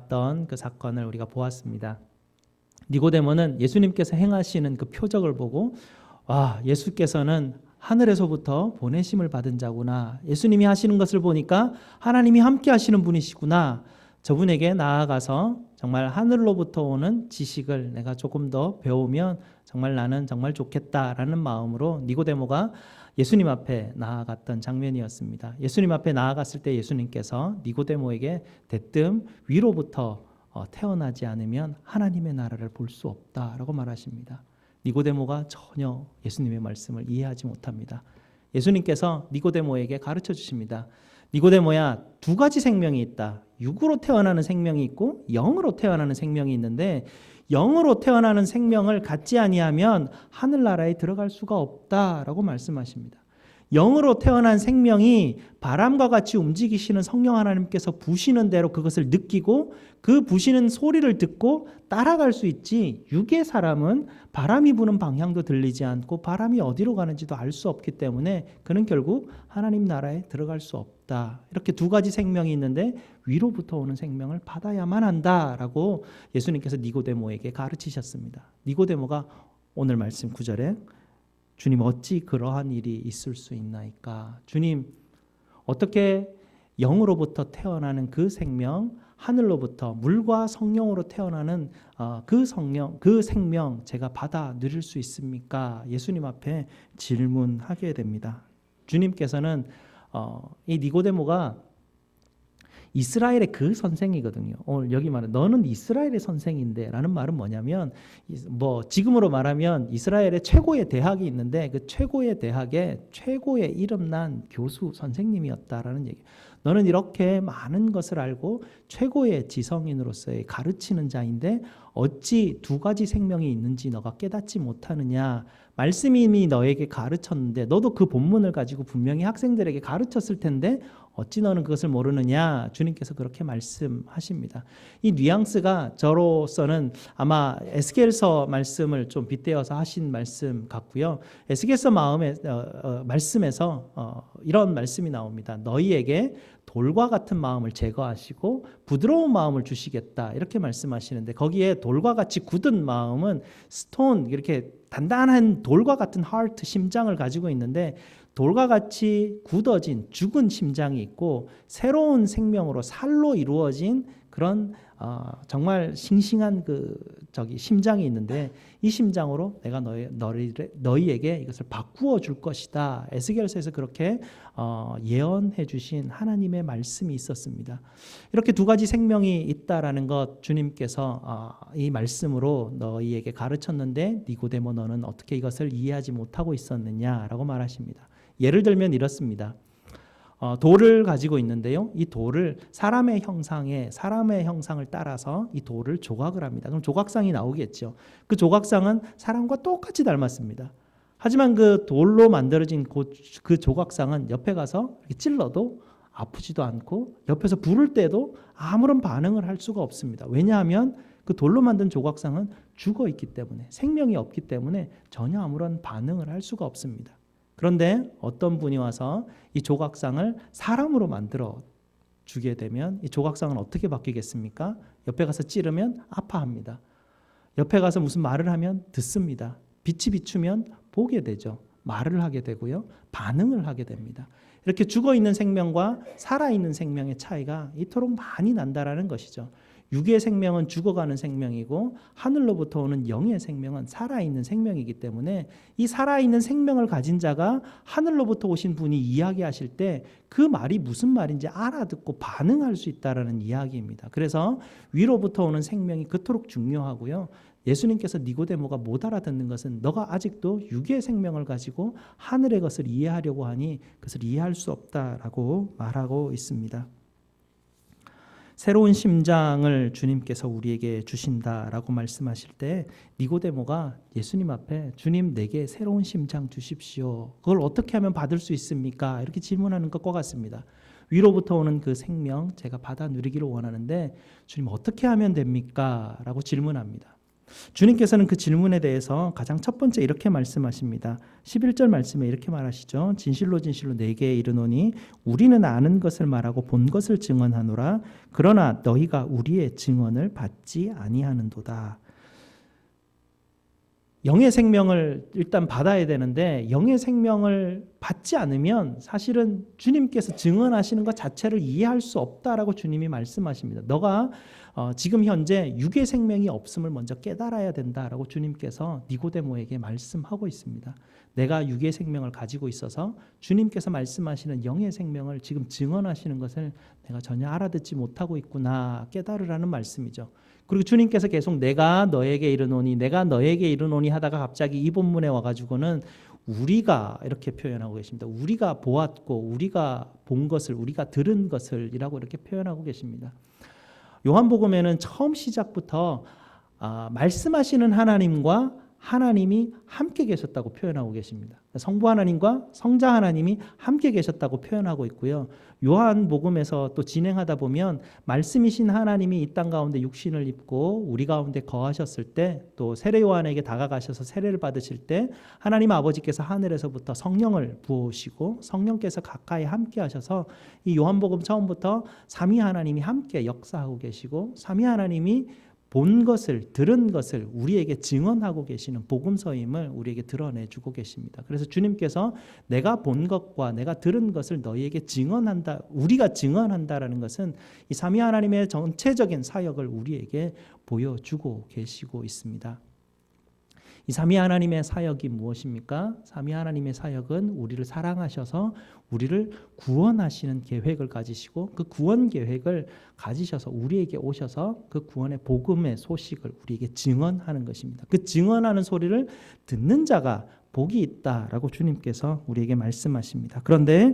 나왔던 그 사건을 우리가 보았습니다. 니고데모는 예수님께서 행하시는 그 표적을 보고 예수께서는 하늘에서부터 보내심을 받은 자구나. 예수님이 하시는 것을 보니까 하나님이 함께 하시는 분이시구나. 저분에게 나아가서 정말 하늘로부터 오는 지식을 내가 조금 더 배우면 정말 나는 정말 좋겠다라는 마음으로 니고데모가 예수님 앞에 나아갔던 장면이었습니다. 예수님 앞에 나아갔을 때 예수님께서 니고데모에게 대뜸 위로부터 태어나지 않으면 하나님의 나라를 볼 수 없다라고 말하십니다. 니고데모가 전혀 예수님의 말씀을 이해하지 못합니다. 예수님께서 니고데모에게 가르쳐 주십니다. 니고데모야, 두 가지 생명이 있다. 육으로 태어나는 생명이 있고 영으로 태어나는 생명이 있는데 영으로 태어나는 생명을 갖지 아니하면 하늘나라에 들어갈 수가 없다라고 말씀하십니다. 영으로 태어난 생명이 바람과 같이 움직이시는 성령 하나님께서 부시는 대로 그것을 느끼고 그 부시는 소리를 듣고 따라갈 수 있지, 육의 사람은 바람이 부는 방향도 들리지 않고 바람이 어디로 가는지도 알 수 없기 때문에 그는 결국 하나님 나라에 들어갈 수 없다. 이렇게 두 가지 생명이 있는데 위로부터 오는 생명을 받아야만 한다라고 예수님께서 니고데모에게 가르치셨습니다. 니고데모가 오늘 말씀 9절에 주님, 어찌 그러한 일이 있을 수 있나이까? 주님, 어떻게 영으로부터 태어나는 그 생명, 하늘로부터 물과 성령으로 태어나는 그 생명 제가 받아 누릴 수 있습니까? 예수님 앞에 질문하게 됩니다. 주님께서는 이 니고데모가 이스라엘의 그 선생이거든요. 오늘 여기 말은 너는 이스라엘의 선생인데 라는 말은 뭐냐면 지금으로 말하면 이스라엘의 최고의 대학이 있는데 그 최고의 대학의 최고의 이름난 교수 선생님이었다라는 얘기. 너는 이렇게 많은 것을 알고 최고의 지성인으로서의 가르치는 자인데 어찌 두 가지 생명이 있는지 너가 깨닫지 못하느냐. 말씀이 이미 너에게 가르쳤는데 너도 그 본문을 가지고 분명히 학생들에게 가르쳤을 텐데 어찌 너는 그것을 모르느냐. 주님께서 그렇게 말씀하십니다. 이 뉘앙스가 저로서는 아마 에스겔서 말씀을 좀 빗대어서 하신 말씀 같고요. 에스겔서 말씀에서 이런 말씀이 나옵니다. 너희에게 돌과 같은 마음을 제거하시고 부드러운 마음을 주시겠다, 이렇게 말씀하시는데 거기에 돌과 같이 굳은 마음은 스톤, 이렇게 단단한 돌과 같은 하트, 심장을 가지고 있는데 돌과 같이 굳어진 죽은 심장이 있고 새로운 생명으로 살로 이루어진 그런 정말 싱싱한 심장이 있는데 이 심장으로 내가 너희에게 이것을 바꾸어 줄 것이다. 에스겔서에서 그렇게 예언해 주신 하나님의 말씀이 있었습니다. 이렇게 두 가지 생명이 있다라는 것 주님께서 이 말씀으로 너희에게 가르쳤는데 니고데모 너는 어떻게 이것을 이해하지 못하고 있었느냐라고 말하십니다. 예를 들면 이렇습니다. 돌을 가지고 있는데요. 이 돌을 사람의 형상을 따라서 이 돌을 조각을 합니다. 그럼 조각상이 나오겠죠. 그 조각상은 사람과 똑같이 닮았습니다. 하지만 그 돌로 만들어진 그 조각상은 옆에 가서 이렇게 찔러도 아프지도 않고 옆에서 부를 때도 아무런 반응을 할 수가 없습니다. 왜냐하면 그 돌로 만든 조각상은 죽어 있기 때문에, 생명이 없기 때문에 전혀 아무런 반응을 할 수가 없습니다. 그런데 어떤 분이 와서 이 조각상을 사람으로 만들어 주게 되면 이 조각상은 어떻게 바뀌겠습니까? 옆에 가서 찌르면 아파합니다. 옆에 가서 무슨 말을 하면 듣습니다. 빛이 비추면 보게 되죠. 말을 하게 되고요. 반응을 하게 됩니다. 이렇게 죽어있는 생명과 살아있는 생명의 차이가 이토록 많이 난다라는 것이죠. 육의 생명은 죽어가는 생명이고 하늘로부터 오는 영의 생명은 살아있는 생명이기 때문에 이 살아있는 생명을 가진 자가 하늘로부터 오신 분이 이야기하실 때 그 말이 무슨 말인지 알아듣고 반응할 수 있다는 이야기입니다. 그래서 위로부터 오는 생명이 그토록 중요하고요. 예수님께서 니고데모가 못 알아듣는 것은 너가 아직도 육의 생명을 가지고 하늘의 것을 이해하려고 하니 그것을 이해할 수 없다라고 말하고 있습니다. 새로운 심장을 주님께서 우리에게 주신다라고 말씀하실 때 니고데모가 예수님 앞에 주님 내게 새로운 심장 주십시오. 그걸 어떻게 하면 받을 수 있습니까? 이렇게 질문하는 것과 같습니다. 위로부터 오는 그 생명 제가 받아 누리기를 원하는데 주님 어떻게 하면 됩니까? 라고 질문합니다. 주님께서는 그 질문에 대해서 가장 첫 번째 이렇게 말씀하십니다. 11절 말씀에 이렇게 말하시죠. 진실로 진실로 내게 이르노니 우리는 아는 것을 말하고 본 것을 증언하노라. 그러나 너희가 우리의 증언을 받지 아니하는도다. 영의 생명을 일단 받아야 되는데 영의 생명을 받지 않으면 사실은 주님께서 증언하시는 것 자체를 이해할 수 없다라고 주님이 말씀하십니다. 너가 지금 현재 육의 생명이 없음을 먼저 깨달아야 된다라고 주님께서 니고데모에게 말씀하고 있습니다. 내가 육의 생명을 가지고 있어서 주님께서 말씀하시는 영의 생명을 지금 증언하시는 것을 내가 전혀 알아듣지 못하고 있구나 깨달으라는 말씀이죠. 그리고 주님께서 계속 내가 너에게 이르노니 내가 너에게 이르노니 하다가 갑자기 이 본문에 와가지고는 우리가 이렇게 표현하고 계십니다. 우리가 보았고 우리가 본 것을 우리가 들은 것을 이라고 이렇게 표현하고 계십니다. 요한복음에는 처음 시작부터 말씀하시는 하나님과 하나님이 함께 계셨다고 표현하고 계십니다. 성부 하나님과 성자 하나님이 함께 계셨다고 표현하고 있고요. 요한복음에서 또 진행하다 보면 말씀이신 하나님이 이 땅 가운데 육신을 입고 우리 가운데 거하셨을 때 또 세례 요한에게 다가가셔서 세례를 받으실 때 하나님 아버지께서 하늘에서부터 성령을 부어오시고 성령께서 가까이 함께 하셔서 이 요한복음 처음부터 삼위 하나님이 함께 역사하고 계시고 삼위 하나님이 본 것을 들은 것을 우리에게 증언하고 계시는 복음서임을 우리에게 드러내주고 계십니다. 그래서 주님께서 내가 본 것과 내가 들은 것을 너희에게 증언한다, 우리가 증언한다라는 것은 이 삼위 하나님의 전체적인 사역을 우리에게 보여주고 계시고 있습니다. 이 삼위 하나님의 사역이 무엇입니까? 삼위 하나님의 사역은 우리를 사랑하셔서 우리를 구원하시는 계획을 가지시고 그 구원 계획을 가지셔서 우리에게 오셔서 그 구원의 복음의 소식을 우리에게 증언하는 것입니다. 그 증언하는 소리를 듣는 자가 복이 있다라고 주님께서 우리에게 말씀하십니다. 그런데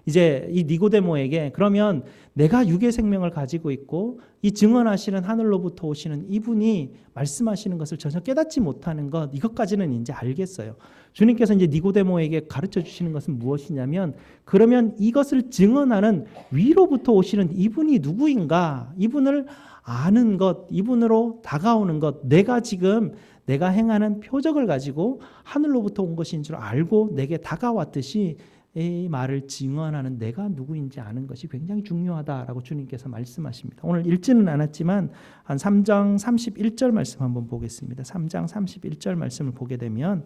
이제 이 니고데모에게 그러면 내가 육의 생명을 가지고 있고 이 증언하시는 하늘로부터 오시는 이분이 말씀하시는 것을 전혀 깨닫지 못하는 것 이것까지는 이제 알겠어요. 주님께서 이제 니고데모에게 가르쳐 주시는 것은 무엇이냐면 그러면 이것을 증언하는 위로부터 오시는 이분이 누구인가? 이분을 아는 것, 이분으로 다가오는 것, 내가 행하는 표적을 가지고 하늘로부터 온 것인 줄 알고 내게 다가왔듯이 이 말을 증언하는 내가 누구인지 아는 것이 굉장히 중요하다라고 주님께서 말씀하십니다. 오늘 읽지는 않았지만 한 3장 31절 말씀 한번 보겠습니다. 3장 31절 말씀을 보게 되면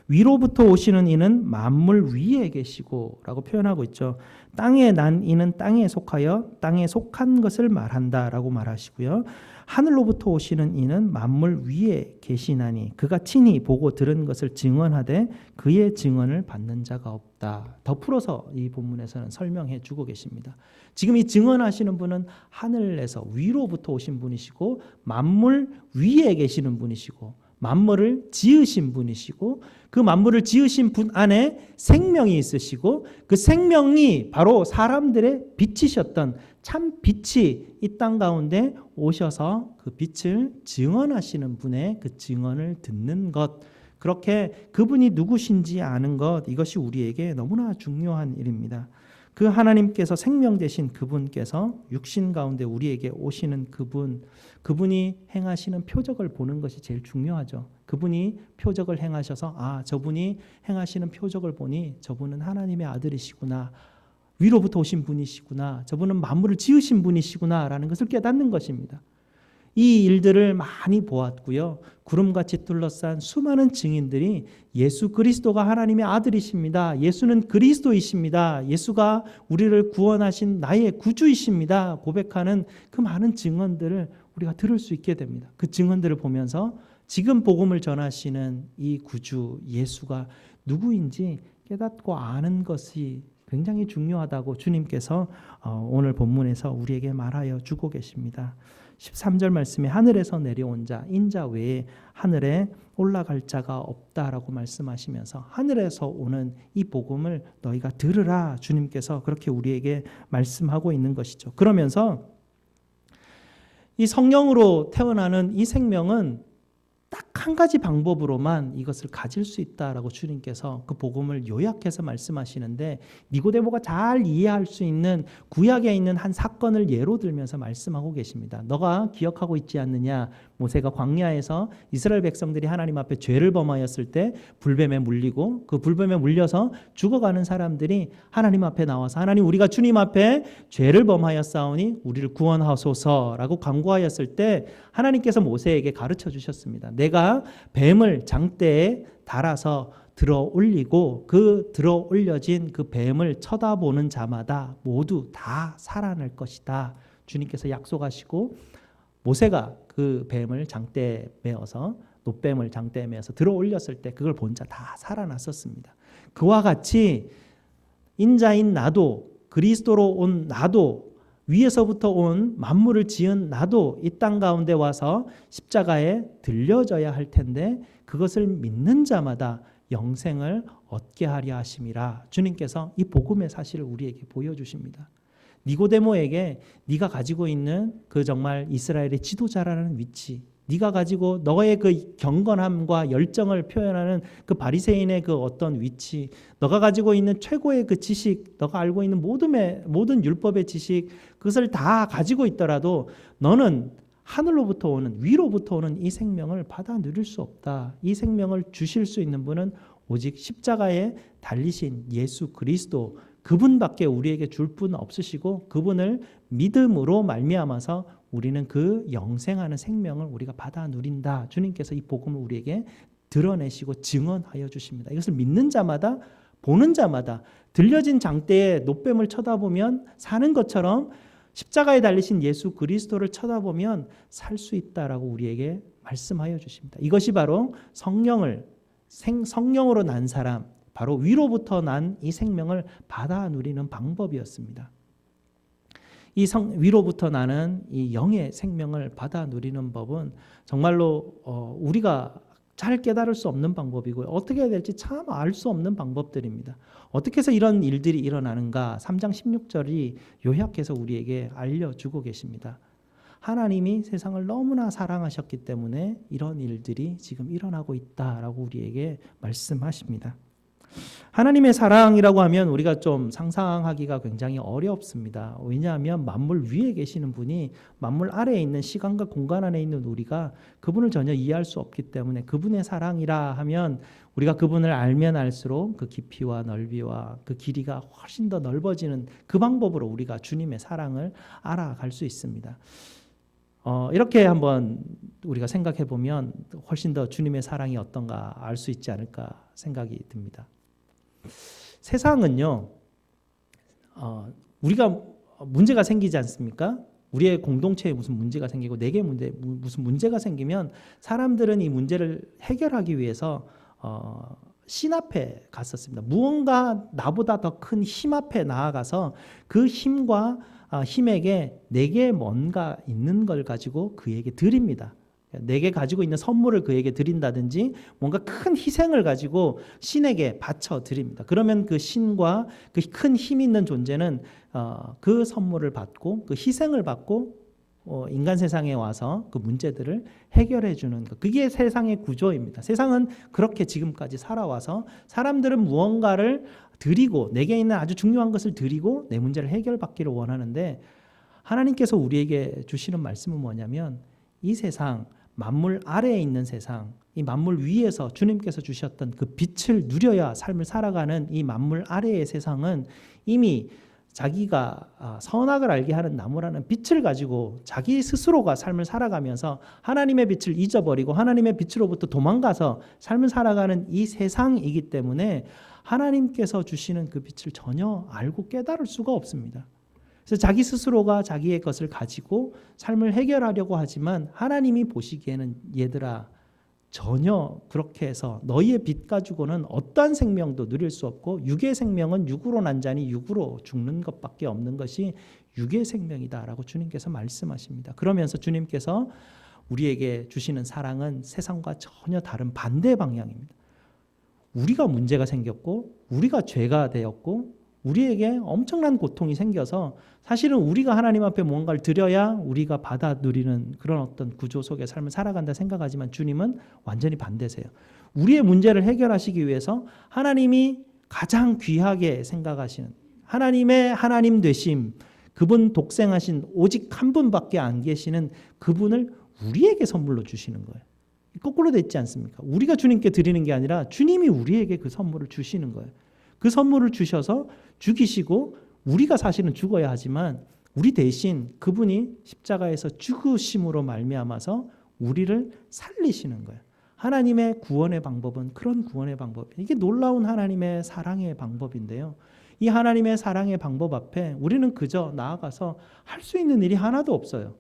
위로부터 오시는 이는 만물 위에 계시고 라고 표현하고 있죠. 땅에 난 이는 땅에 속하여 땅에 속한 것을 말한다 라고 말하시고요. 하늘로부터 오시는 이는 만물 위에 계시나니 그가 친히 보고 들은 것을 증언하되 그의 증언을 받는 자가 없다. 더 풀어서 이 본문에서는 설명해 주고 계십니다. 지금 이 증언하시는 분은 하늘에서 위로부터 오신 분이시고 만물 위에 계시는 분이시고 만물을 지으신 분이시고 그 만물을 지으신 분 안에 생명이 있으시고 그 생명이 바로 사람들의 빛이셨던 참 빛이 이 땅 가운데 오셔서 그 빛을 증언하시는 분의 그 증언을 듣는 것, 그렇게 그분이 누구신지 아는 것, 이것이 우리에게 너무나 중요한 일입니다. 그 하나님께서 생명 되신 그분께서 육신 가운데 우리에게 오시는 그분이 행하시는 표적을 보는 것이 제일 중요하죠. 그분이 표적을 행하셔서 저분이 행하시는 표적을 보니 저분은 하나님의 아들이시구나, 위로부터 오신 분이시구나, 저분은 만물을 지으신 분이시구나 라는 것을 깨닫는 것입니다. 이 일들을 많이 보았고요. 구름같이 둘러싼 수많은 증인들이 예수 그리스도가 하나님의 아들이십니다. 예수는 그리스도이십니다. 예수가 우리를 구원하신 나의 구주이십니다. 고백하는 그 많은 증언들을 우리가 들을 수 있게 됩니다. 그 증언들을 보면서 지금 복음을 전하시는 이 구주 예수가 누구인지 깨닫고 아는 것이 굉장히 중요하다고 주님께서 오늘 본문에서 우리에게 말하여 주고 계십니다. 13절 말씀에 하늘에서 내려온 자, 인자 외에 하늘에 올라갈 자가 없다라고 말씀하시면서 하늘에서 오는 이 복음을 너희가 들으라 주님께서 그렇게 우리에게 말씀하고 있는 것이죠. 그러면서 이 성령으로 태어나는 이 생명은 딱 한 가지 방법으로만 이것을 가질 수 있다라고 주님께서 그 복음을 요약해서 말씀하시는데, 니고데모가 잘 이해할 수 있는 구약에 있는 한 사건을 예로 들면서 말씀하고 계십니다. 너가 기억하고 있지 않느냐? 모세가 광야에서 이스라엘 백성들이 하나님 앞에 죄를 범하였을 때 불뱀에 물리고 그 불뱀에 물려서 죽어가는 사람들이 하나님 앞에 나와서 하나님, 우리가 주님 앞에 죄를 범하였사오니 우리를 구원하소서라고 간구하였을 때 하나님께서 모세에게 가르쳐 주셨습니다. 내가 뱀을 장대에 달아서 들어 올리고 그 들어 올려진 그 뱀을 쳐다보는 자마다 모두 다 살아날 것이다. 주님께서 약속하시고 모세가 그 뱀을 장대에 메어서, 노뱀을 장대에 메어서 들어 올렸을 때 그걸 본 자 다 살아났었습니다. 그와 같이 인자인 나도, 그리스도로 온 나도, 위에서부터 온 만물을 지은 나도 이 땅 가운데 와서 십자가에 들려져야 할 텐데 그것을 믿는 자마다 영생을 얻게 하려 하심이라. 주님께서 이 복음의 사실을 우리에게 보여주십니다. 니고데모에게 네가 가지고 있는 그 정말 이스라엘의 지도자라는 위치, 네가 가지고 너의 그 경건함과 열정을 표현하는 그 바리새인의 그 어떤 위치, 너가 가지고 있는 최고의 그 지식, 너가 알고 있는 모든 율법의 지식, 그것을 다 가지고 있더라도 너는 하늘로부터 오는, 위로부터 오는 이 생명을 받아 누릴 수 없다. 이 생명을 주실 수 있는 분은 오직 십자가에 달리신 예수 그리스도, 그분밖에 우리에게 줄 분 없으시고 그분을 믿음으로 말미암아서 우리는 그 영생하는 생명을 우리가 받아 누린다. 주님께서 이 복음을 우리에게 드러내시고 증언하여 주십니다. 이것을 믿는 자마다, 보는 자마다 들려진 장대에 노뱀을 쳐다보면 사는 것처럼 십자가에 달리신 예수 그리스도를 쳐다보면 살 수 있다라고 우리에게 말씀하여 주십니다. 이것이 바로 성령으로 난 사람, 바로 위로부터 난 이 생명을 받아 누리는 방법이었습니다. 이 위로부터 나는 이 영의 생명을 받아 누리는 법은 정말로 우리가 잘 깨달을 수 없는 방법이고요. 어떻게 해야 될지 참 알 수 없는 방법들입니다. 어떻게 해서 이런 일들이 일어나는가? 3장 16절이 요약해서 우리에게 알려주고 계십니다. 하나님이 세상을 너무나 사랑하셨기 때문에 이런 일들이 지금 일어나고 있다라고 우리에게 말씀하십니다. 하나님의 사랑이라고 하면 우리가 좀 상상하기가 굉장히 어렵습니다. 왜냐하면 만물 위에 계시는 분이 만물 아래에 있는 시간과 공간 안에 있는 우리가 그분을 전혀 이해할 수 없기 때문에 그분의 사랑이라 하면 우리가 그분을 알면 알수록 그 깊이와 넓이와 그 길이가 훨씬 더 넓어지는 그 방법으로 우리가 주님의 사랑을 알아갈 수 있습니다. 이렇게 한번 우리가 생각해 보면 훨씬 더 주님의 사랑이 어떤가 알 수 있지 않을까 생각이 듭니다. 세상은요, 우리가 문제가 생기지 않습니까? 우리의 공동체에 무슨 문제가 생기고 내게 무슨 문제가 생기면 사람들은 이 문제를 해결하기 위해서 신 앞에 갔었습니다. 무언가 나보다 더 큰 힘 앞에 나아가서 그 힘과 힘에게 내게 뭔가 있는 걸 가지고 그에게 드립니다. 내게 가지고 있는 선물을 그에게 드린다든지 뭔가 큰 희생을 가지고 신에게 바쳐 드립니다. 그러면 그 신과 그 큰 힘 있는 존재는 그 선물을 받고 그 희생을 받고 인간 세상에 와서 그 문제들을 해결해 주는 것. 그게 세상의 구조입니다. 세상은 그렇게 지금까지 살아와서 사람들은 무언가를 드리고 내게 있는 아주 중요한 것을 드리고 내 문제를 해결받기를 원하는데, 하나님께서 우리에게 주시는 말씀은 뭐냐면 이 세상, 만물 아래에 있는 세상, 이 만물 위에서 주님께서 주셨던 그 빛을 누려야 삶을 살아가는 이 만물 아래의 세상은 이미 자기가 선악을 알게 하는 나무라는 빛을 가지고 자기 스스로가 삶을 살아가면서 하나님의 빛을 잊어버리고 하나님의 빛으로부터 도망가서 삶을 살아가는 이 세상이기 때문에 하나님께서 주시는 그 빛을 전혀 알고 깨달을 수가 없습니다. 그래서 자기 스스로가 자기의 것을 가지고 삶을 해결하려고 하지만 하나님이 보시기에는 얘들아, 전혀 그렇게 해서 너희의 빛 가지고는 어떠한 생명도 누릴 수 없고 육의 생명은 육으로 난 자니 육으로 죽는 것밖에 없는 것이 육의 생명이다라고 주님께서 말씀하십니다. 그러면서 주님께서 우리에게 주시는 사랑은 세상과 전혀 다른 반대 방향입니다. 우리가 문제가 생겼고 우리가 죄가 되었고 우리에게 엄청난 고통이 생겨서 사실은 우리가 하나님 앞에 뭔가를 드려야 우리가 받아 누리는 그런 어떤 구조 속의 삶을 살아간다 생각하지만 주님은 완전히 반대세요. 우리의 문제를 해결하시기 위해서 하나님이 가장 귀하게 생각하시는 하나님의 하나님 되심, 그분 독생하신 오직 한 분밖에 안 계시는 그분을 우리에게 선물로 주시는 거예요. 거꾸로 됐지 않습니까? 우리가 주님께 드리는 게 아니라 주님이 우리에게 그 선물을 주시는 거예요. 그 선물을 주셔서 죽이시고 우리가 사실은 죽어야 하지만 우리 대신 그분이 십자가에서 죽으심으로 말미암아서 우리를 살리시는 거예요. 하나님의 구원의 방법은 그런 구원의 방법이에요. 이게 놀라운 하나님의 사랑의 방법인데요. 이 하나님의 사랑의 방법 앞에 우리는 그저 나아가서 할 수 있는 일이 하나도 없어요.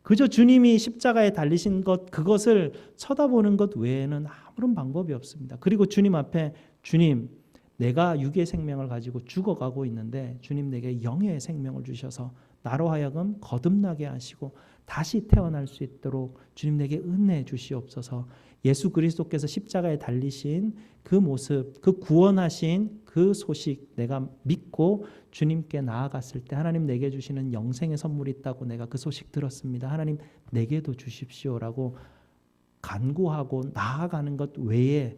그저 주님이 십자가에 달리신 것, 그것을 쳐다보는 것 외에는 아무런 방법이 없습니다. 그리고 주님 앞에 주님, 내가 육의 생명을 가지고 죽어가고 있는데 주님 내게 영의 생명을 주셔서 나로 하여금 거듭나게 하시고 다시 태어날 수 있도록 주님 내게 은혜 주시옵소서. 예수 그리스도께서 십자가에 달리신 그 모습, 그 구원하신 그 소식 내가 믿고 주님께 나아갔을 때 하나님 내게 주시는 영생의 선물이 있다고 내가 그 소식 들었습니다. 하나님 내게도 주십시오라고 간구하고 나아가는 것 외에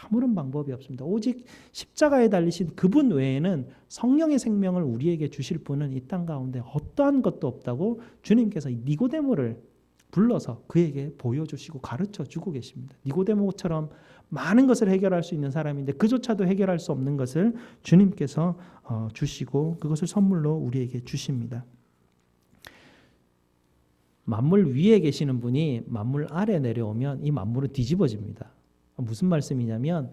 아무런 방법이 없습니다. 오직 십자가에 달리신 그분 외에는 성령의 생명을 우리에게 주실 분은 이 땅 가운데 어떠한 것도 없다고 주님께서 니고데모를 불러서 그에게 보여주시고 가르쳐주고 계십니다. 니고데모처럼 많은 것을 해결할 수 있는 사람인데 그조차도 해결할 수 없는 것을 주님께서 주시고 그것을 선물로 우리에게 주십니다. 만물 위에 계시는 분이 만물 아래 내려오면 이 만물은 뒤집어집니다. 무슨 말씀이냐면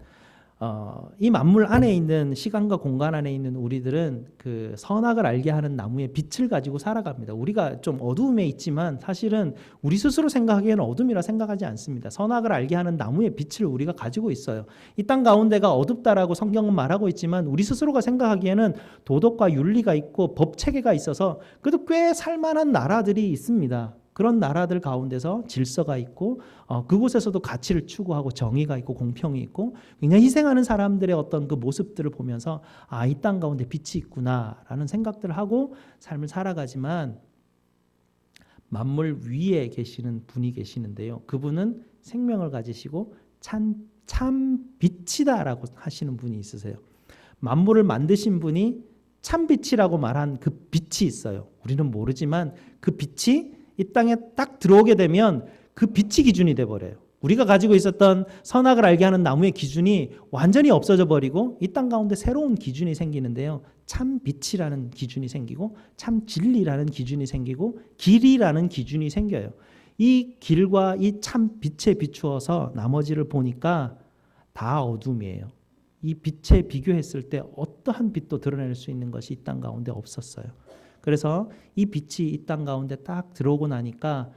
이 만물 안에 있는 시간과 공간 안에 있는 우리들은 그 선악을 알게 하는 나무의 빛을 가지고 살아갑니다. 우리가 좀 어두움에 있지만 사실은 우리 스스로 생각하기에는 어둠이라 생각하지 않습니다. 선악을 알게 하는 나무의 빛을 우리가 가지고 있어요. 이 땅 가운데가 어둡다라고 성경은 말하고 있지만 우리 스스로가 생각하기에는 도덕과 윤리가 있고 법 체계가 있어서 그래도 꽤 살만한 나라들이 있습니다. 그런 나라들 가운데서 질서가 있고 그곳에서도 가치를 추구하고 정의가 있고 공평이 있고 굉장히 희생하는 사람들의 어떤 그 모습들을 보면서 이 땅 가운데 빛이 있구나라는 생각들을 하고 삶을 살아가지만 만물 위에 계시는 분이 계시는데요. 그분은 생명을 가지시고 참 빛이다라고 하시는 분이 있으세요. 만물을 만드신 분이 참 빛이라고 말한 그 빛이 있어요. 우리는 모르지만 그 빛이 이 땅에 딱 들어오게 되면 그 빛이 기준이 돼버려요. 우리가 가지고 있었던 선악을 알게 하는 나무의 기준이 완전히 없어져 버리고 이 땅 가운데 새로운 기준이 생기는데요. 참 빛이라는 기준이 생기고 참 진리라는 기준이 생기고 길이라는 기준이 생겨요. 이 길과 이 참 빛에 비추어서 나머지를 보니까 다 어둠이에요. 이 빛에 비교했을 때 어떠한 빛도 드러낼 수 있는 것이 이 땅 가운데 없었어요. 그래서 이 빛이 이 땅 가운데 딱 들어오고 나니까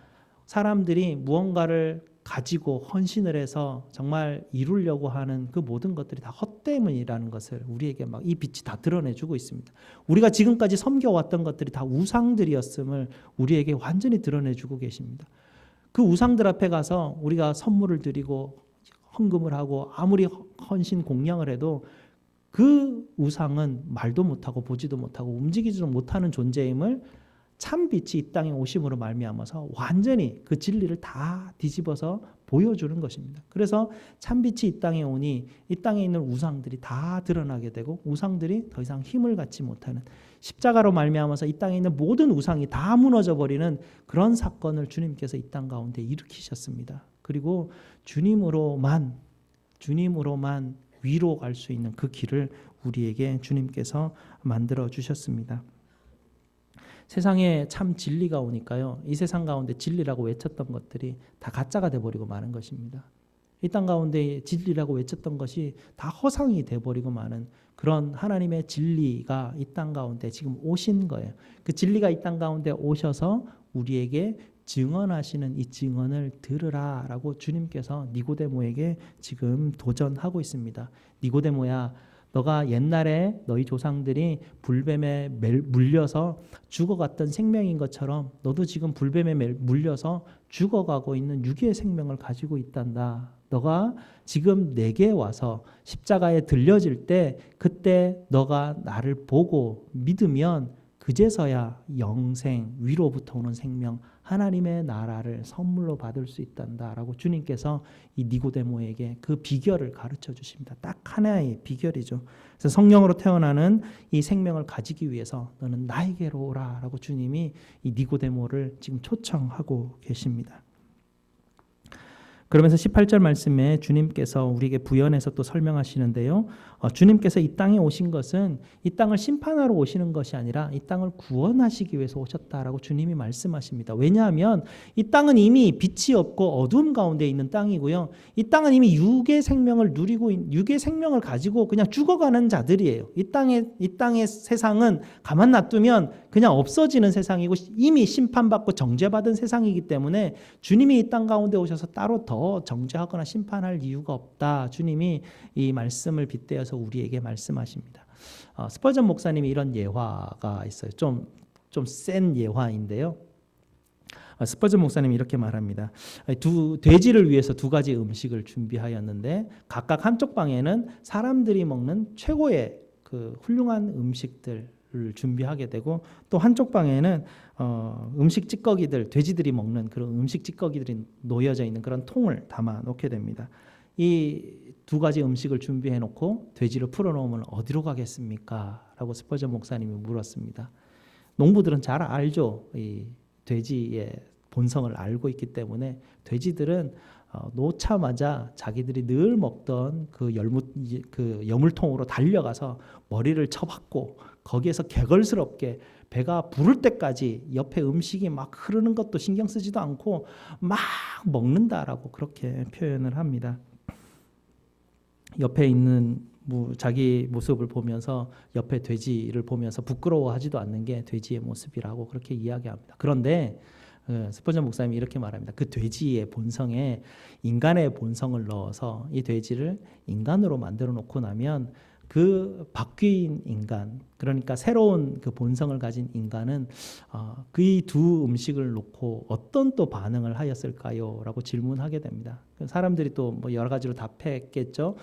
사람들이 무언가를 가지고 헌신을 해서 정말 이루려고 하는 그 모든 것들이 다 헛되음이라는 것을 우리에게 막 이 빛이 다 드러내주고 있습니다. 우리가 지금까지 섬겨왔던 것들이 다 우상들이었음을 우리에게 완전히 드러내주고 계십니다. 그 우상들 앞에 가서 우리가 선물을 드리고 헌금을 하고 아무리 헌신 공양을 해도 그 우상은 말도 못하고 보지도 못하고 움직이지도 못하는 존재임을 참 빛이 이 땅에 오심으로 말미암아서 완전히 그 진리를 다 뒤집어서 보여주는 것입니다. 그래서 참 빛이 이 땅에 오니 이 땅에 있는 우상들이 다 드러나게 되고 우상들이 더 이상 힘을 갖지 못하는 십자가로 말미암아서 이 땅에 있는 모든 우상이 다 무너져 버리는 그런 사건을 주님께서 이 땅 가운데 일으키셨습니다. 그리고 주님으로만 위로 갈 수 있는 그 길을 우리에게 주님께서 만들어 주셨습니다. 세상에 참 진리가 오니까요. 이 세상 가운데 진리라고 외쳤던 것들이 다 가짜가 돼버리고 마는 것입니다. 이 땅 가운데 진리라고 외쳤던 것이 다 허상이 돼버리고 마는 그런 하나님의 진리가 이 땅 가운데 지금 오신 거예요. 그 진리가 이 땅 가운데 오셔서 우리에게 증언하시는 이 증언을 들으라라고 주님께서 니고데모에게 지금 도전하고 있습니다. 니고데모야, 너가 옛날에 너희 조상들이 불뱀에 물려서 죽어갔던 생명인 것처럼 너도 지금 불뱀에 물려서 죽어가고 있는 육의 생명을 가지고 있단다. 너가 지금 내게 와서 십자가에 들려질 때 그때 너가 나를 보고 믿으면 그제서야 영생, 위로부터 오는 생명, 하나님의 나라를 선물로 받을 수 있단다라고 주님께서 이 니고데모에게 그 비결을 가르쳐 주십니다. 딱 하나의 비결이죠. 그래서 성령으로 태어나는 이 생명을 가지기 위해서 너는 나에게로 오라라고 주님이 이 니고데모를 지금 초청하고 계십니다. 그러면서 18절 말씀에 주님께서 우리에게 부연해서 또 설명하시는데요. 주님께서 이 땅에 오신 것은 이 땅을 심판하러 오시는 것이 아니라 이 땅을 구원하시기 위해서 오셨다라고 주님이 말씀하십니다. 왜냐하면 이 땅은 이미 빛이 없고 어두움 가운데 있는 땅이고요. 이 땅은 이미 육의 생명을 누리고 육의 생명을 가지고 그냥 죽어가는 자들이에요. 이 땅의 세상은 가만 놔두면 그냥 없어지는 세상이고 이미 심판받고 정죄받은 세상이기 때문에 주님이 이 땅 가운데 오셔서 따로 더 정죄하거나 심판할 이유가 없다. 주님이 이 말씀을 빗대어서 우리에게 말씀하십니다. 스펄전 목사님이 이런 예화가 있어요. 좀 센 예화인데요. 스펄전 목사님이 이렇게 말합니다. 돼지를 위해서 두 가지 음식을 준비하였는데 각각 한쪽 방에는 사람들이 먹는 최고의 그 훌륭한 음식들 을 준비하게 되고 또 한쪽 방에는 음식 찌꺼기들, 돼지들이 먹는 그런 음식 찌꺼기들이 놓여져 있는 그런 통을 담아 놓게 됩니다. 이 두 가지 음식을 준비해 놓고 돼지를 풀어 놓으면 어디로 가겠습니까? 라고 스펄전 목사님이 물었습니다. 농부들은 잘 알죠. 이 돼지의 본성을 알고 있기 때문에 돼지들은 놓자마자 자기들이 늘 먹던 그 여물통으로 달려가서 머리를 쳐박고 거기에서 개걸스럽게 배가 부를 때까지 옆에 음식이 막 흐르는 것도 신경 쓰지도 않고 막 먹는다라고 그렇게 표현을 합니다. 옆에 있는 자기 모습을 보면서 옆에 돼지를 보면서 부끄러워하지도 않는 게 돼지의 모습이라고 그렇게 이야기합니다. 그런데 스펄전 목사님이 이렇게 말합니다. 그 돼지의 본성에 인간의 본성을 넣어서 이 돼지를 인간으로 만들어 놓고 나면 그 바뀐 인간, 그러니까 새로운 그 본성을 가진 인간은 그 두 음식을 놓고 어떤 또 반응을 하였을까요? 라고 질문하게 됩니다. 사람들이 또 뭐 여러 가지로 답했겠죠.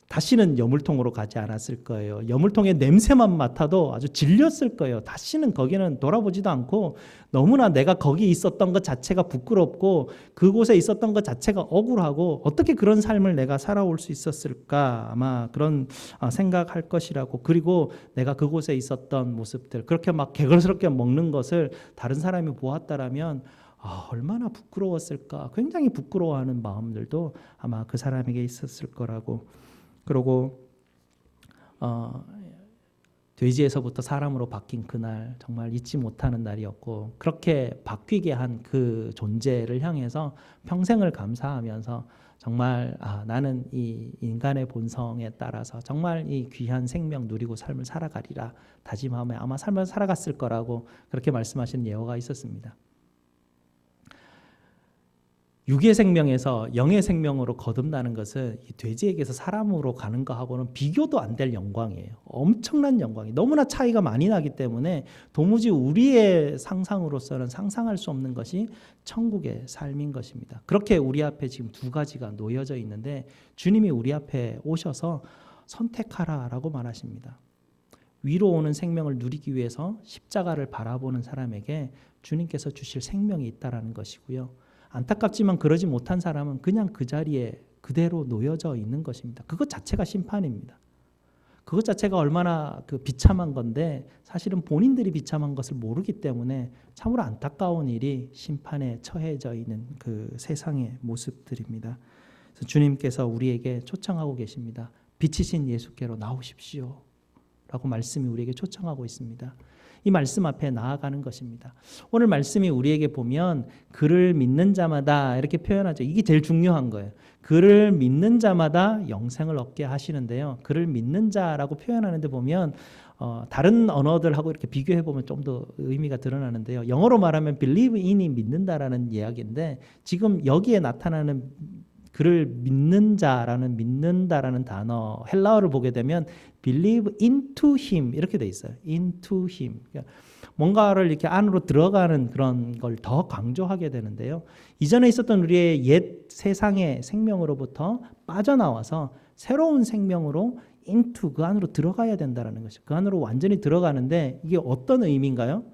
다시는 여물통으로 가지 않았을 거예요. 여물통의 냄새만 맡아도 아주 질렸을 거예요. 다시는 거기는 돌아보지도 않고 너무나 내가 거기 있었던 것 자체가 부끄럽고 그곳에 있었던 것 자체가 억울하고 어떻게 그런 삶을 내가 살아올 수 있었을까 아마 그런 생각할 것이라고. 그리고 내가 그곳에 있었던 모습들 그렇게 막 개걸스럽게 먹는 것을 다른 사람이 보았다라면 얼마나 부끄러웠을까. 굉장히 부끄러워하는 마음들도 아마 그 사람에게 있었을 거라고. 그리고 돼지에서부터 사람으로 바뀐 그날 정말 잊지 못하는 날이었고 그렇게 바뀌게 한 그 존재를 향해서 평생을 감사하면서 정말 나는 이 인간의 본성에 따라서 정말 이 귀한 생명 누리고 삶을 살아가리라 다짐하며 아마 삶을 살아갔을 거라고 그렇게 말씀하시는 예화가 있었습니다. 육의 생명에서 영의 생명으로 거듭나는 것은 이 돼지에게서 사람으로 가는 것하고는 비교도 안 될 영광이에요. 엄청난 영광이 너무나 차이가 많이 나기 때문에 도무지 우리의 상상으로서는 상상할 수 없는 것이 천국의 삶인 것입니다. 그렇게 우리 앞에 지금 두 가지가 놓여져 있는데 주님이 우리 앞에 오셔서 선택하라라고 말하십니다. 위로 오는 생명을 누리기 위해서 십자가를 바라보는 사람에게 주님께서 주실 생명이 있다라는 것이고요. 안타깝지만 그러지 못한 사람은 그냥 그 자리에 그대로 놓여져 있는 것입니다. 그것 자체가 심판입니다. 그것 자체가 얼마나 그 비참한 건데 사실은 본인들이 비참한 것을 모르기 때문에 참으로 안타까운 일이 심판에 처해져 있는 그 세상의 모습들입니다. 그래서 주님께서 우리에게 초청하고 계십니다. 빛이신 예수께로 나오십시오 라고 말씀이 우리에게 초청하고 있습니다. 이 말씀 앞에 나아가는 것입니다. 오늘 말씀이 우리에게 보면 그를 믿는 자마다 이렇게 표현하죠. 이게 제일 중요한 거예요. 그를 믿는 자마다 영생을 얻게 하시는데요. 그를 믿는 자라고 표현하는데 보면 다른 언어들하고 이렇게 비교해 보면 좀 더 의미가 드러나는데요. 영어로 말하면 believe in이 믿는다라는 이야기인데 지금 여기에 나타나는 그를 믿는 자라는 믿는다라는 단어 헬라어를 보게 되면 believe into him 이렇게 돼 있어요. into him. 그러니까 뭔가를 이렇게 안으로 들어가는 그런 걸 더 강조하게 되는데요. 이전에 있었던 우리의 옛 세상의 생명으로부터 빠져나와서 새로운 생명으로 into 그 안으로 들어가야 된다라는 것이죠. 그 안으로 완전히 들어가는데 이게 어떤 의미인가요?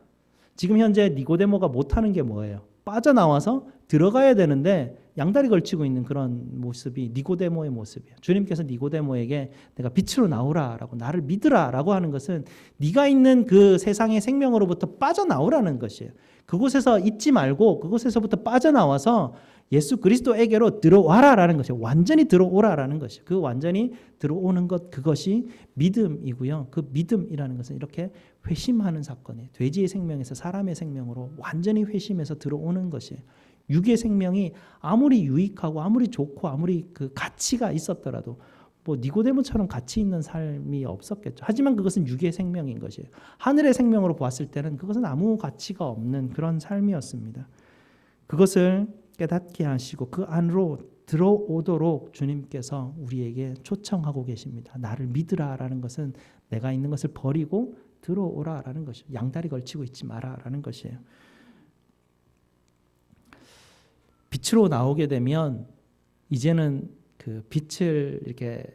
지금 현재 니고데모가 못하는 게 뭐예요? 빠져나와서 들어가야 되는데 양다리 걸치고 있는 그런 모습이 니고데모의 모습이에요. 주님께서 니고데모에게 내가 빛으로 나오라라고 나를 믿으라라고 하는 것은 네가 있는 그 세상의 생명으로부터 빠져나오라는 것이에요. 그곳에서 있지 말고 그곳에서부터 빠져나와서 예수 그리스도에게로 들어와라라는 것이에요. 완전히 들어오라라는 것이에요. 그 완전히 들어오는 것 그것이 믿음이고요. 그 믿음이라는 것은 이렇게 회심하는 사건이에요. 돼지의 생명에서 사람의 생명으로 완전히 회심해서 들어오는 것이에요. 육의 생명이 아무리 유익하고 아무리 좋고 아무리 그 가치가 있었더라도 뭐 니고데모처럼 가치 있는 삶이 없었겠죠. 하지만 그것은 육의 생명인 것이에요. 하늘의 생명으로 보았을 때는 그것은 아무 가치가 없는 그런 삶이었습니다. 그것을 깨닫게 하시고 그 안으로 들어오도록 주님께서 우리에게 초청하고 계십니다. 나를 믿으라라는 것은 내가 있는 것을 버리고 들어오라라는 것이에요. 양다리 걸치고 있지 마라라는 것이에요. 빛으로 나오게 되면 이제는 그 빛을 이렇게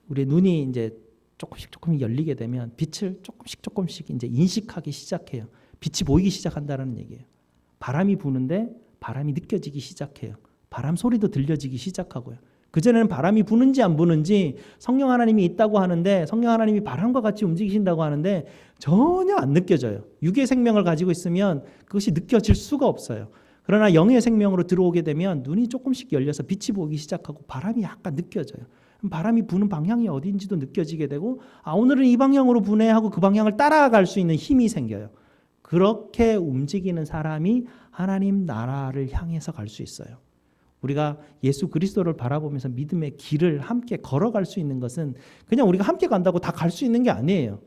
우리 눈이 이제 조금 열리게 되면 빛을 조금씩 이제 인식하기 시작해요. 빛이 보이기 시작한다는 얘기예요. 바람이 부는데 바람이 느껴지기 시작해요. 바람 소리도 들려지기 시작하고요. 그전에는 바람이 부는지 안 부는지 성령 하나님이 있다고 하는데 성령 하나님이 바람과 같이 움직이신다고 하는데 전혀 안 느껴져요. 육의 생명을 가지고 있으면 그것이 느껴질 수가 없어요. 그러나 영의 생명으로 들어오게 되면 눈이 조금씩 열려서 빛이 보이기 시작하고 바람이 약간 느껴져요. 바람이 부는 방향이 어딘지도 느껴지게 되고 오늘은 이 방향으로 부네 하고 그 방향을 따라갈 수 있는 힘이 생겨요. 그렇게 움직이는 사람이 하나님 나라를 향해서 갈 수 있어요. 우리가 예수 그리스도를 바라보면서 믿음의 길을 함께 걸어갈 수 있는 것은 그냥 우리가 함께 간다고 다 갈 수 있는 게 아니에요.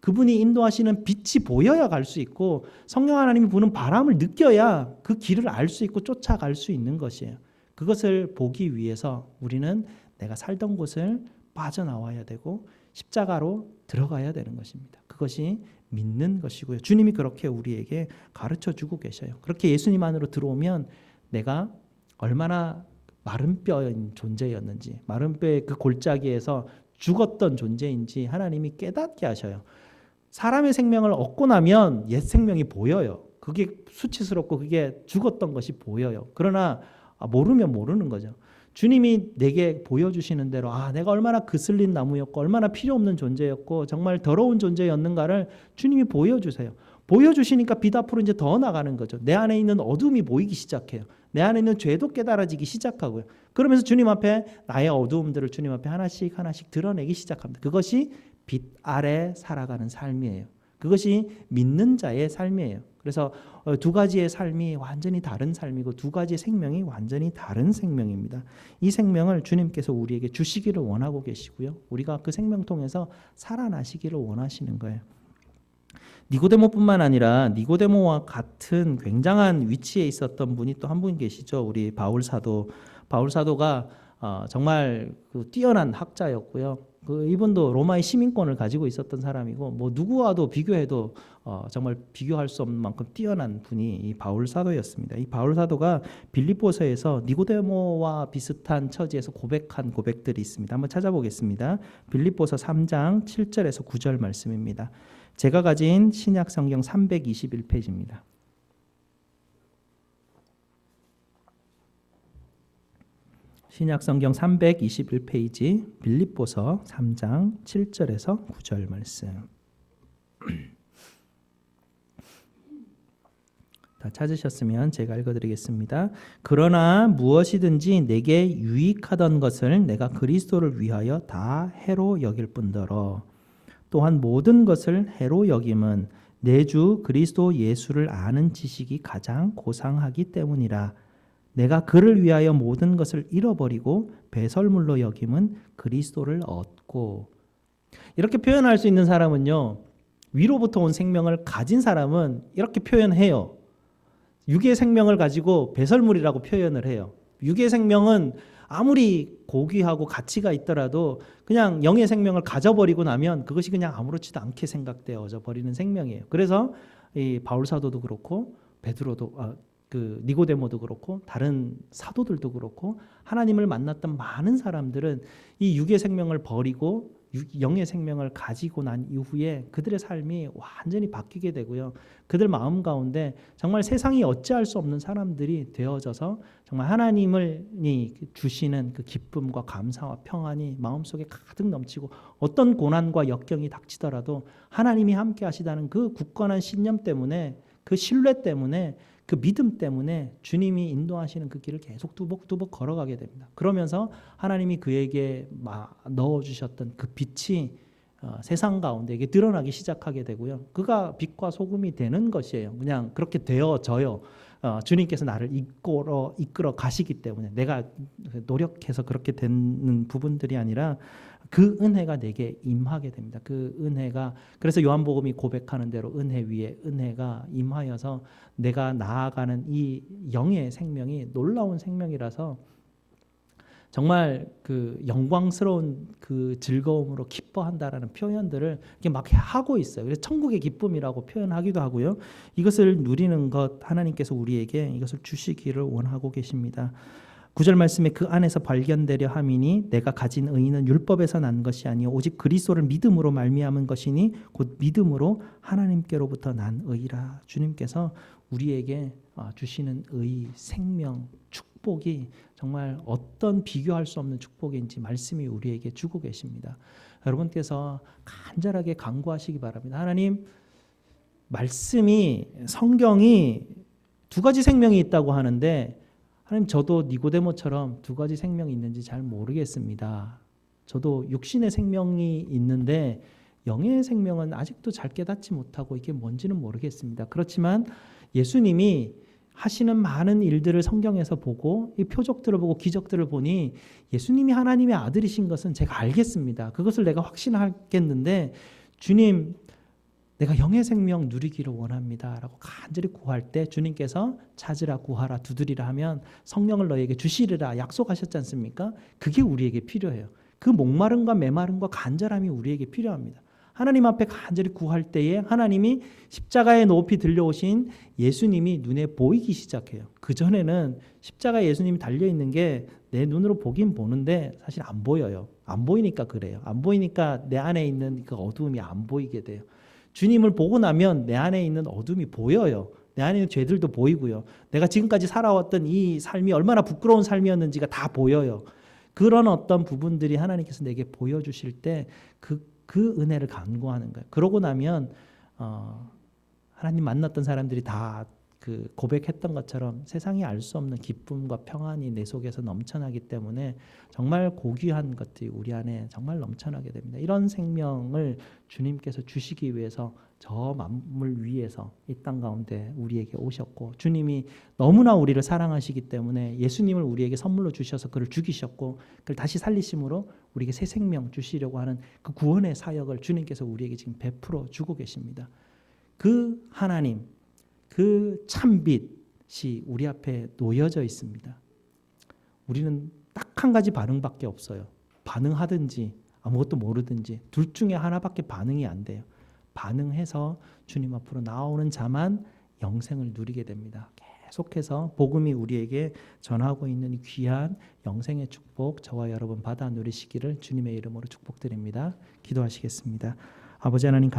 그분이 인도하시는 빛이 보여야 갈 수 있고 성령 하나님이 부는 바람을 느껴야 그 길을 알 수 있고 쫓아갈 수 있는 것이에요. 그것을 보기 위해서 우리는 내가 살던 곳을 빠져나와야 되고 십자가로 들어가야 되는 것입니다. 그것이 믿는 것이고요. 주님이 그렇게 우리에게 가르쳐주고 계셔요. 그렇게 예수님 안으로 들어오면 내가 얼마나 마른 뼈인 존재였는지 마른 뼈의 그 골짜기에서 죽었던 존재인지 하나님이 깨닫게 하셔요. 사람의 생명을 얻고 나면 옛 생명이 보여요. 그게 수치스럽고 그게 죽었던 것이 보여요. 그러나 모르면 모르는 거죠. 주님이 내게 보여주시는 대로 내가 얼마나 그슬린 나무였고 얼마나 필요 없는 존재였고 정말 더러운 존재였는가를 주님이 보여주세요. 보여주시니까 빛 앞으로 이제 더 나가는 거죠. 내 안에 있는 어둠이 보이기 시작해요. 내 안에 있는 죄도 깨달아지기 시작하고요. 그러면서 주님 앞에 나의 어두움들을 주님 앞에 하나씩 드러내기 시작합니다. 그것이 빛 아래 살아가는 삶이에요. 그것이 믿는 자의 삶이에요. 그래서 두 가지의 삶이 완전히 다른 삶이고 두 가지의 생명이 완전히 다른 생명입니다. 이 생명을 주님께서 우리에게 주시기를 원하고 계시고요. 우리가 그 생명 통해서 살아나시기를 원하시는 거예요. 니고데모뿐만 아니라 니고데모와 같은 굉장한 위치에 있었던 분이 또 한 분 계시죠. 우리 바울 사도. 바울 사도가 정말 뛰어난 학자였고요. 이분도 로마의 시민권을 가지고 있었던 사람이고 뭐 누구와도 비교해도 정말 비교할 수 없는 만큼 뛰어난 분이 이 바울 사도였습니다. 이 바울 사도가 빌립보서에서 니고데모와 비슷한 처지에서 고백한 고백들이 있습니다. 한번 찾아보겠습니다. 빌립보서 3장 7절에서 9절 말씀입니다. 제가 가진 신약 성경 321페이지입니다. 신약 성경 321페이지 빌립보서 3장 7절에서 9절 말씀. 다 찾으셨으면 제가 읽어드리겠습니다. 그러나 무엇이든지 내게 유익하던 것을 내가 그리스도를 위하여 다 해로 여길 뿐더러 또한 모든 것을 해로 여김은 내 주 그리스도 예수를 아는 지식이 가장 고상하기 때문이라. 내가 그를 위하여 모든 것을 잃어버리고 배설물로 여김은 그리스도를 얻고. 이렇게 표현할 수 있는 사람은요, 위로부터 온 생명을 가진 사람은 이렇게 표현해요. 육의 생명을 가지고 배설물이라고 표현을 해요. 육의 생명은 아무리 고귀하고 가치가 있더라도 그냥 영의 생명을 가져버리고 나면 그것이 그냥 아무렇지도 않게 생각되어져 버리는 생명이에요. 그래서 이 바울 사도도 그렇고 베드로도 그 니고데모도 그렇고 다른 사도들도 그렇고 하나님을 만났던 많은 사람들은 이 육의 생명을 버리고 영의 생명을 가지고 난 이후에 그들의 삶이 완전히 바뀌게 되고요. 그들 마음 가운데 정말 세상이 어찌할 수 없는 사람들이 되어져서 정말 하나님이 주시는 그 기쁨과 감사와 평안이 마음속에 가득 넘치고 어떤 고난과 역경이 닥치더라도 하나님이 함께 하시다는 그 굳건한 신념 때문에 그 신뢰 때문에 그 믿음 때문에 주님이 인도하시는 그 길을 계속 두벅두벅 걸어가게 됩니다. 그러면서 하나님이 그에게 넣어주셨던 그 빛이 세상 가운데 이게 드러나기 시작하게 되고요. 그가 빛과 소금이 되는 것이에요. 그냥 그렇게 되어져요. 주님께서 나를 이끌어 가시기 때문에 내가 노력해서 그렇게 되는 부분들이 아니라 그 은혜가 내게 임하게 됩니다. 그 은혜가 그래서 요한복음이 고백하는 대로 은혜 위에 은혜가 임하여서 내가 나아가는 이 영의 생명이 놀라운 생명이라서 정말 그 영광스러운 그 즐거움으로 기뻐한다라는 표현들을 이렇게 막 하고 있어요. 그래서 천국의 기쁨이라고 표현하기도 하고요. 이것을 누리는 것 하나님께서 우리에게 이것을 주시기를 원하고 계십니다. 9절 말씀에 그 안에서 발견되려 함이니 내가 가진 의는 율법에서 난 것이 아니요 오직 그리스도를 믿음으로 말미암은 것이니 곧 믿음으로 하나님께로부터 난 의라. 주님께서 우리에게 주시는 의, 생명, 축복이 정말 어떤 비교할 수 없는 축복인지 말씀이 우리에게 주고 계십니다. 여러분께서 간절하게 간구하시기 바랍니다. 하나님, 말씀이 성경이 두 가지 생명이 있다고 하는데 하나님, 저도 니고데모처럼 두 가지 생명이 있는지 잘 모르겠습니다. 저도 육신의 생명이 있는데 영의 생명은 아직도 잘 깨닫지 못하고 이게 뭔지는 모르겠습니다. 그렇지만 예수님이 하시는 많은 일들을 성경에서 보고 이 표적들을 보고 기적들을 보니 예수님이 하나님의 아들이신 것은 제가 알겠습니다. 그것을 내가 확신하겠는데 주님, 내가 영의 생명 누리기를 원합니다 라고 간절히 구할 때 주님께서 찾으라 구하라 두드리라 하면 성령을 너에게 주시리라 약속하셨지 않습니까? 그게 우리에게 필요해요. 그 목마름과 메마름과 간절함이 우리에게 필요합니다. 하나님 앞에 간절히 구할 때에 하나님이 십자가에 높이 들려오신 예수님이 눈에 보이기 시작해요. 그전에는 십자가에 예수님이 달려있는 게 내 눈으로 보긴 보는데 사실 안 보여요. 안 보이니까 그래요. 안 보이니까 내 안에 있는 그 어두움이 안 보이게 돼요. 주님을 보고 나면 내 안에 있는 어둠이 보여요. 내 안에 있는 죄들도 보이고요. 내가 지금까지 살아왔던 이 삶이 얼마나 부끄러운 삶이었는지가 다 보여요. 그런 어떤 부분들이 하나님께서 내게 보여주실 때 그 은혜를 간구하는 거예요. 그러고 나면 하나님 만났던 사람들이 다 그 고백했던 것처럼 세상이 알 수 없는 기쁨과 평안이 내 속에서 넘쳐나기 때문에 정말 고귀한 것들이 우리 안에 정말 넘쳐나게 됩니다. 이런 생명을 주님께서 주시기 위해서 저 만물 위에서 이 땅 가운데 우리에게 오셨고 주님이 너무나 우리를 사랑하시기 때문에 예수님을 우리에게 선물로 주셔서 그를 죽이셨고 그를 다시 살리심으로 우리에게 새 생명 주시려고 하는 그 구원의 사역을 주님께서 우리에게 지금 베풀어 주고 계십니다. 그 하나님, 그 참빛이 우리 앞에 놓여져 있습니다. 우리는 딱 한 가지 반응밖에 없어요. 반응하든지 아무것도 모르든지 둘 중에 하나밖에 반응이 안 돼요. 반응해서 주님 앞으로 나오는 자만 영생을 누리게 됩니다. 계속해서 복음이 우리에게 전하고 있는 이 귀한 영생의 축복 저와 여러분 받아 누리시기를 주님의 이름으로 축복드립니다. 기도하시겠습니다. 아버지 하나님 감사합니다.